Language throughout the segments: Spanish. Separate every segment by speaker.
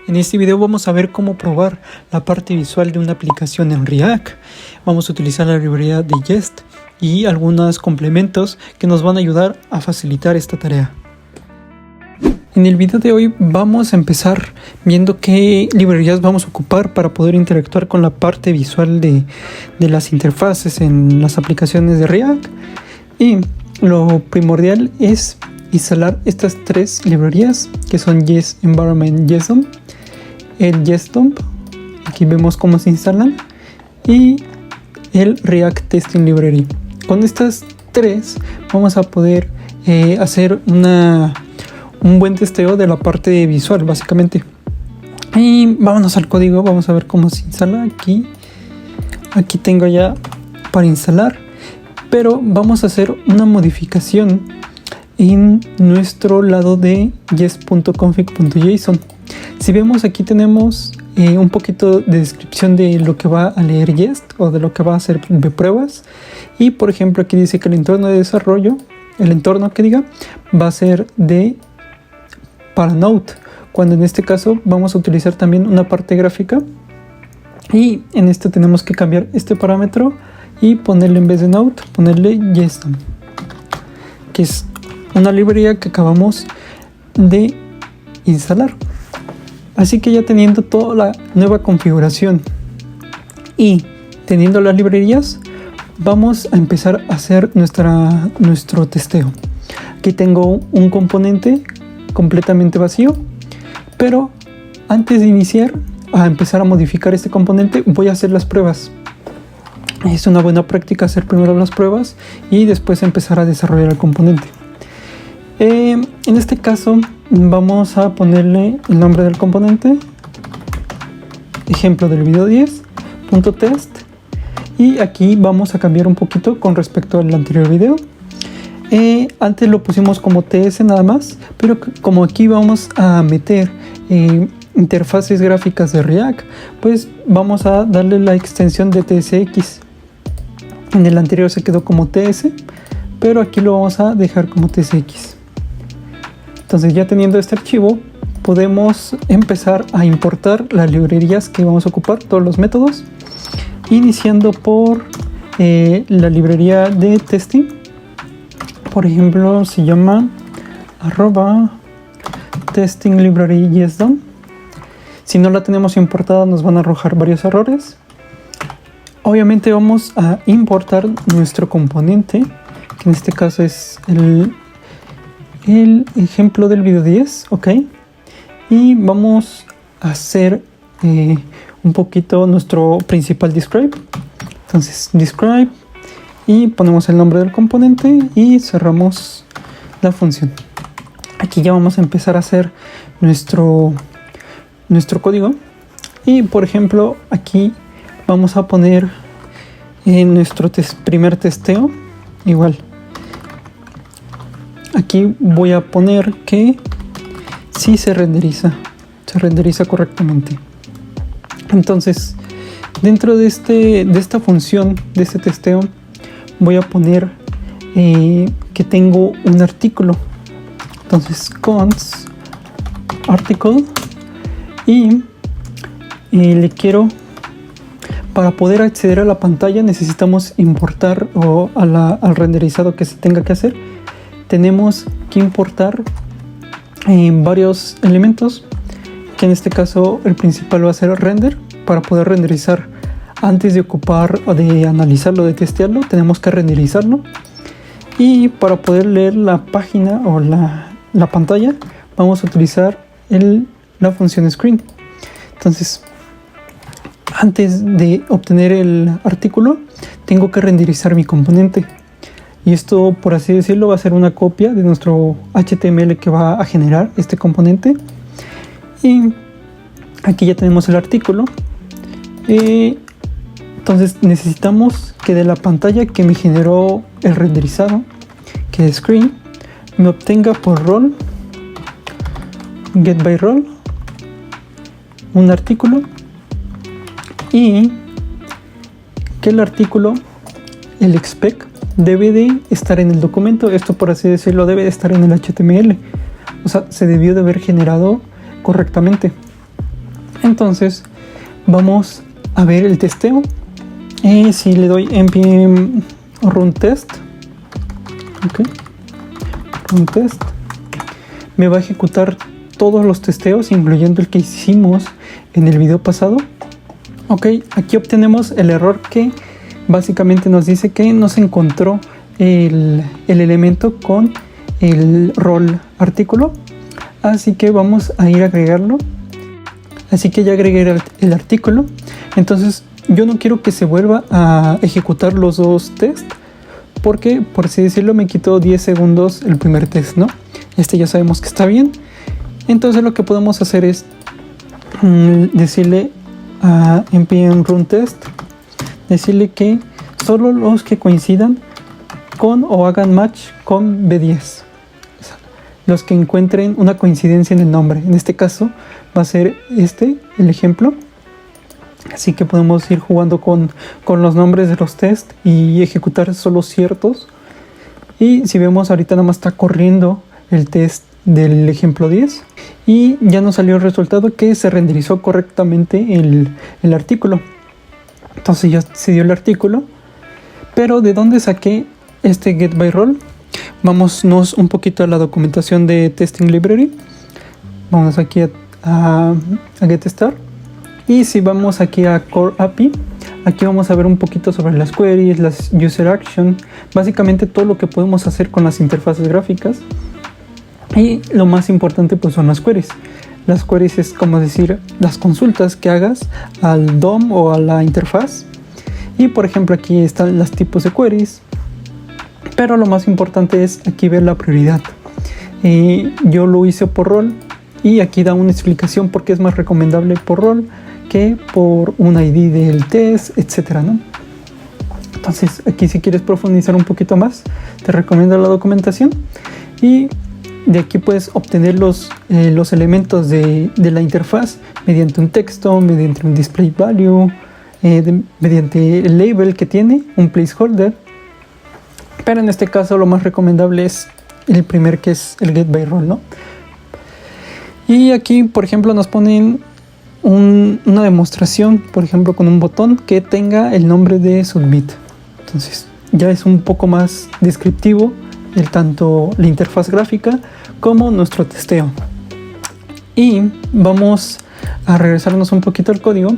Speaker 1: En este video vamos a ver cómo probar la parte visual de una aplicación en React. Vamos a utilizar la librería de Jest y algunos complementos que nos van a ayudar a facilitar esta tarea. En el video de hoy vamos a empezar viendo qué librerías vamos a ocupar para poder interactuar con la parte visual de las interfaces en las aplicaciones de React. Y lo primordial es instalar estas tres librerías que son Jest Environment JSON, el JSTOMP, aquí vemos cómo se instalan, y el React Testing Library. Con estas tres vamos a poder hacer un buen testeo de la parte visual básicamente. Y vámonos al código, vamos a ver cómo se instala. Aquí tengo ya para instalar, pero vamos a hacer una modificación en nuestro lado de jest.config.json. Si vemos, aquí tenemos un poquito de descripción de lo que va a leer Jest o de lo que va a hacer de pruebas. Y por ejemplo aquí dice que el entorno de desarrollo, va a ser para Node, cuando en este caso vamos a utilizar también una parte gráfica. Y en este tenemos que cambiar este parámetro y ponerle, en vez de Node, ponerle JSON, que es una librería que acabamos de instalar. Así que ya teniendo toda la nueva configuración y teniendo las librerías, vamos a empezar a hacer nuestro testeo. Aquí tengo un componente completamente vacío, pero antes de iniciar a empezar a modificar este componente, voy a hacer las pruebas. Es una buena práctica hacer primero las pruebas y después empezar a desarrollar el componente. En este caso vamos a ponerle el nombre del componente, ejemplo del video 10.test, y aquí vamos a cambiar un poquito con respecto al anterior video. Antes lo pusimos como TS nada más, pero como aquí vamos a meter interfaces gráficas de React, pues vamos a darle la extensión de TSX. En el anterior se quedó como TS, pero aquí lo vamos a dejar como TSX. Entonces, ya teniendo este archivo, podemos empezar a importar las librerías que vamos a ocupar, todos los métodos, iniciando por la librería de testing. Por ejemplo, se llama @testing library JSON. Si no la tenemos importada, nos van a arrojar varios errores. Obviamente vamos a importar nuestro componente, que en este caso es el ejemplo del video 10, ok, y vamos a hacer un poquito nuestro principal describe. Entonces describe y ponemos el nombre del componente y cerramos la función. Aquí ya vamos a empezar a hacer nuestro código. Y por ejemplo aquí vamos a poner en nuestro primer testeo igual. Aquí voy a poner que sí se renderiza correctamente. Entonces, dentro de esta función, de este testeo, voy a poner que tengo un artículo. Entonces, const article, y le quiero, para poder acceder a la pantalla necesitamos importar al renderizado que se tenga que hacer. Tenemos que importar varios elementos, que en este caso el principal va a ser el render. Para poder renderizar, antes de ocupar o de analizarlo, de testearlo, tenemos que renderizarlo. Y para poder leer la página o la pantalla, vamos a utilizar la función screen. Entonces, antes de obtener el artículo, tengo que renderizar mi componente. Y esto, por así decirlo, va a ser una copia de nuestro HTML que va a generar este componente. Y aquí ya tenemos el artículo. Entonces necesitamos que de la pantalla que me generó el renderizado, que es screen, me obtenga por role, get by role, un artículo, y que el artículo, el spec, debe de estar en el documento. Esto, por así decirlo, debe de estar en el HTML. O sea, se debió de haber generado correctamente. Entonces vamos a ver el testeo. Si le doy npm run test, okay, run test, me va a ejecutar todos los testeos, incluyendo el que hicimos en el video pasado. Ok, aquí obtenemos el error que básicamente nos dice que no se encontró el elemento con el rol artículo. Así que vamos a ir a agregarlo. Así que ya agregué el artículo. Entonces yo no quiero que se vuelva a ejecutar los dos tests, porque por así decirlo me quitó 10 segundos el primer test, ¿no? Este ya sabemos que está bien. Entonces lo que podemos hacer es decirle a npm run test, decirle que solo los que coincidan con o hagan match con b10, los que encuentren una coincidencia en el nombre. En este caso va a ser el ejemplo. Así que podemos ir jugando con los nombres de los tests y ejecutar solo ciertos. Y si vemos, ahorita nada más está corriendo el test del ejemplo 10 y ya nos salió el resultado que se renderizó correctamente el artículo. Entonces ya se dio el artículo. Pero ¿de dónde saqué este getByRole? Vámonos un poquito a la documentación de Testing Library. Vamos aquí a GetStar. Y si vamos aquí a Core API, aquí vamos a ver un poquito sobre las queries, las user action, básicamente todo lo que podemos hacer con las interfaces gráficas. Y lo más importante pues son las queries. Las queries es como decir las consultas que hagas al DOM o a la interfaz. Y por ejemplo aquí están los tipos de queries. Pero lo más importante es aquí ver la prioridad. Yo lo hice por rol y aquí da una explicación por qué es más recomendable por rol que por un ID del test, etcétera, ¿no? Entonces aquí si quieres profundizar un poquito más, te recomiendo la documentación y de aquí puedes obtener los elementos de la interfaz mediante un texto, mediante un display value, mediante el label que tiene, un placeholder. Pero en este caso lo más recomendable es el primer, que es el getByRole, ¿no? Y aquí, por ejemplo, nos ponen una demostración, por ejemplo, con un botón que tenga el nombre de submit. Entonces ya es un poco más descriptivo tanto la interfaz gráfica como nuestro testeo. Y vamos a regresarnos un poquito al código,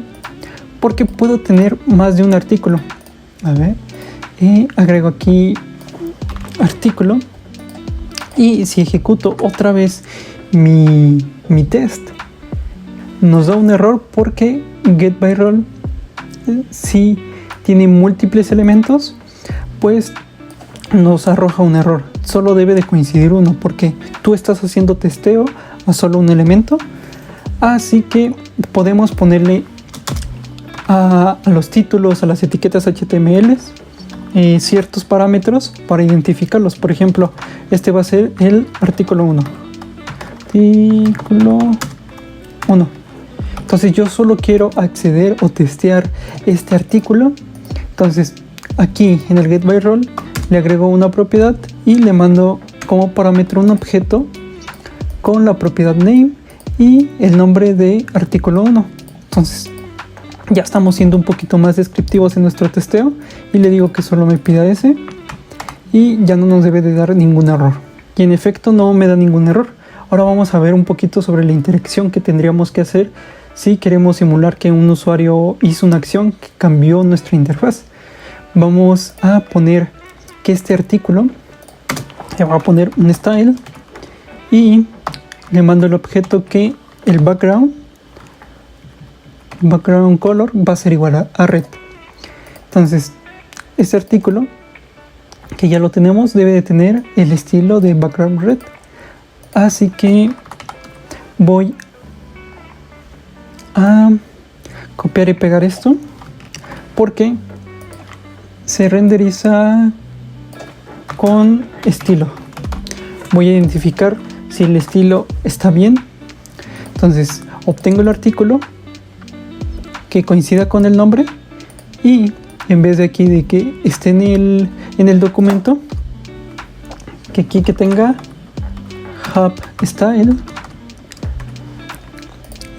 Speaker 1: porque puedo tener más de un artículo. A ver, agrego aquí artículo y si ejecuto otra vez mi test, nos da un error porque getByRole, si tiene múltiples elementos, pues nos arroja un error. Solo debe de coincidir uno, porque tú estás haciendo testeo a solo un elemento. Así que podemos ponerle a los títulos, a las etiquetas HTML, ciertos parámetros para identificarlos. Por ejemplo, este va a ser el artículo 1. Artículo 1. Entonces yo solo quiero acceder o testear este artículo. Entonces aquí en el getByRole le agrego una propiedad y le mando como parámetro un objeto con la propiedad name y el nombre de artículo 1. Entonces ya estamos siendo un poquito más descriptivos en nuestro testeo y le digo que solo me pida ese y ya no nos debe de dar ningún error. Y en efecto no me da ningún error. Ahora vamos a ver un poquito sobre la interacción que tendríamos que hacer si queremos simular que un usuario hizo una acción que cambió nuestra interfaz. Vamos a poner que este artículo, le voy a poner un style y le mando el objeto que el background color va a ser igual a red. Entonces este artículo, que ya lo tenemos, debe de tener el estilo de background red. Así que voy a copiar y pegar esto, porque se renderiza con estilo. Voy a identificar si el estilo está bien. Entonces obtengo el artículo que coincida con el nombre y en vez de aquí de que esté en el documento, que aquí que tenga hub style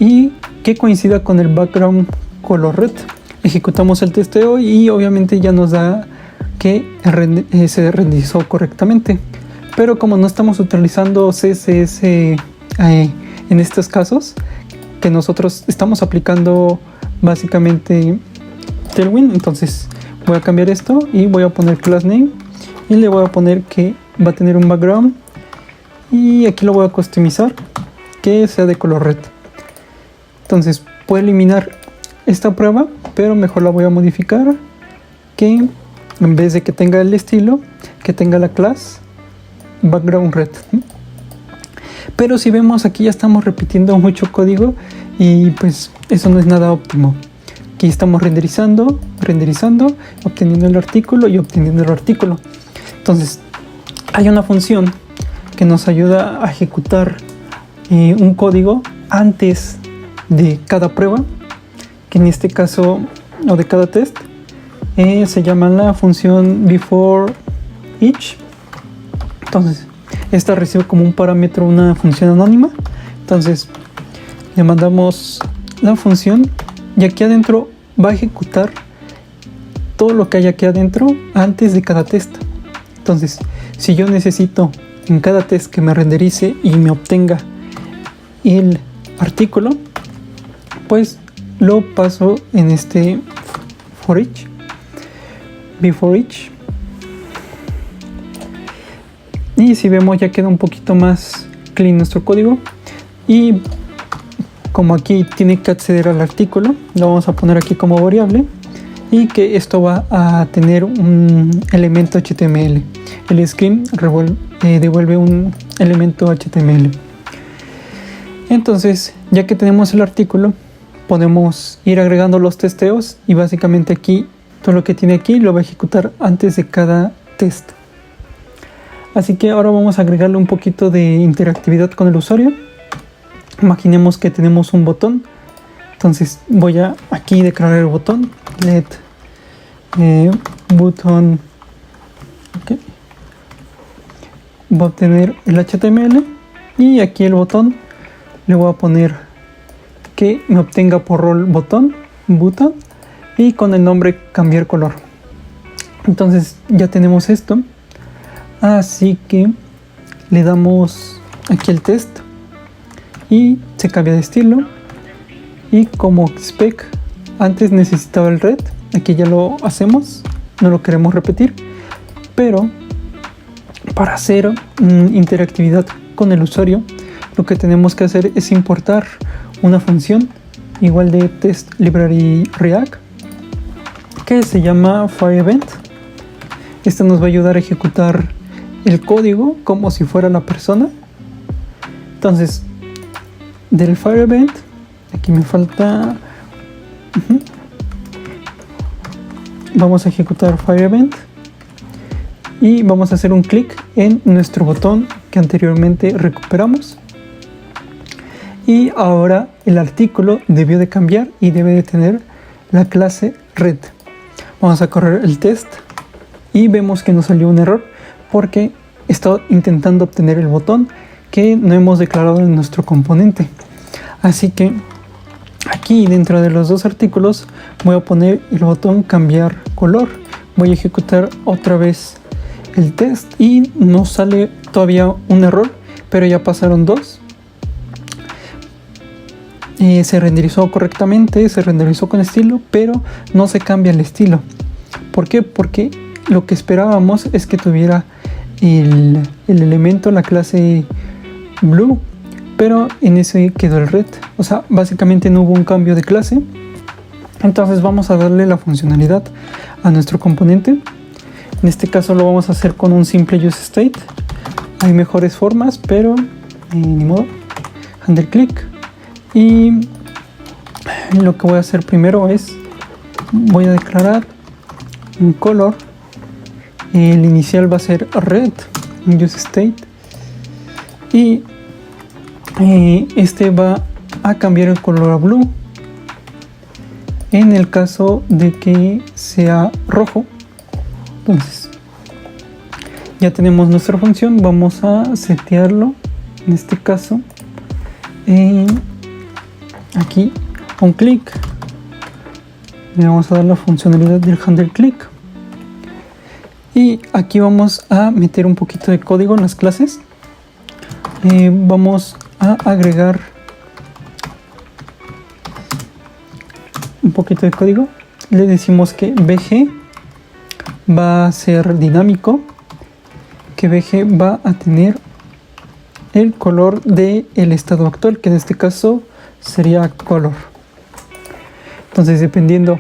Speaker 1: y que coincida con el background color red. Ejecutamos el testeo y obviamente ya nos da que se renderizó correctamente. Pero como no estamos utilizando CSS en estos casos, que nosotros estamos aplicando básicamente Tailwind, entonces voy a cambiar esto y voy a poner class name y le voy a poner que va a tener un background y aquí lo voy a customizar que sea de color red. Entonces puedo eliminar esta prueba, pero mejor la voy a modificar que en vez de que tenga el estilo, que tenga la clase background red. Pero si vemos aquí ya estamos repitiendo mucho código y pues eso no es nada óptimo. Aquí estamos renderizando, obteniendo el artículo y obteniendo el artículo. Entonces hay una función que nos ayuda a ejecutar un código antes de cada prueba, que en este caso, o de cada test, se llama la función before each. Entonces esta recibe como un parámetro una función anónima. Entonces le mandamos la función y aquí adentro va a ejecutar todo lo que hay aquí adentro antes de cada test. Entonces si yo necesito en cada test que me renderice y me obtenga el artículo, pues lo paso en este for each, before each. Y si vemos ya queda un poquito más clean nuestro código. Y como aquí tiene que acceder al artículo, lo vamos a poner aquí como variable. Y que esto va a tener un elemento HTML. El screen devuelve un elemento HTML. Entonces, ya que tenemos el artículo, podemos ir agregando los testeos. Y básicamente aquí, todo lo que tiene aquí lo va a ejecutar antes de cada test. Así que ahora vamos a agregarle un poquito de interactividad con el usuario. Imaginemos que tenemos un botón. Entonces voy a aquí declarar el botón. Let button. Okay. Voy a obtener el HTML. Y aquí el botón le voy a poner que me obtenga por rol botón. Y con el nombre cambiar color. Entonces ya tenemos esto. Así que le damos aquí el test y se cambia de estilo. Y como spec antes necesitaba el red, aquí ya lo hacemos, no lo queremos repetir. Pero para hacer interactividad con el usuario, lo que tenemos que hacer es importar una función igual de test library React que se llama FireEvent. Esta nos va a ayudar a ejecutar el código como si fuera la persona. Entonces del FireEvent, aquí me falta vamos a ejecutar FireEvent y vamos a hacer un clic en nuestro botón que anteriormente recuperamos. Y ahora el artículo debió de cambiar y debe de tener la clase red. Vamos a correr el test y vemos que nos salió un error porque está intentando obtener el botón que no hemos declarado en nuestro componente. Así que aquí dentro de los dos artículos voy a poner el botón cambiar color. Voy a ejecutar otra vez el test y nos sale todavía un error, pero ya pasaron dos. Se renderizó correctamente, se renderizó con estilo, pero no se cambia el estilo. ¿Por qué? Porque lo que esperábamos es que tuviera el elemento, la clase blue, pero en ese quedó el red. O sea, básicamente no hubo un cambio de clase. Entonces vamos a darle la funcionalidad a nuestro componente. En este caso lo vamos a hacer con un simple useState. Hay mejores formas, pero ni modo. Handle click. Y lo que voy a hacer primero es, voy a declarar un color. El inicial va a ser red, useState. Y este va a cambiar el color a blue en el caso de que sea rojo. Entonces ya tenemos nuestra función, vamos a setearlo en este caso aquí un clic. Le vamos a dar la funcionalidad del handle click. Y aquí vamos a meter un poquito de código en las clases. Vamos a agregar un poquito de código. Le decimos que BG va a ser dinámico, que BG va a tener el color del estado actual, que en este caso sería color. Entonces, dependiendo,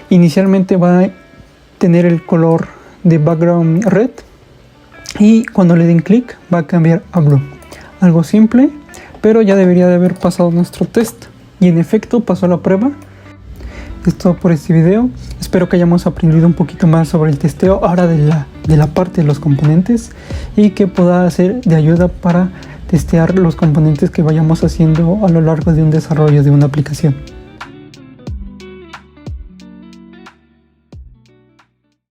Speaker 1: inicialmente va a tener el color de background red y cuando le den clic va a cambiar a blue. Algo simple, pero ya debería de haber pasado nuestro test y en efecto pasó la prueba. Es todo por este video. Espero que hayamos aprendido un poquito más sobre el testeo ahora de la parte de los componentes y que pueda ser de ayuda para testear los componentes que vayamos haciendo a lo largo de un desarrollo de una aplicación.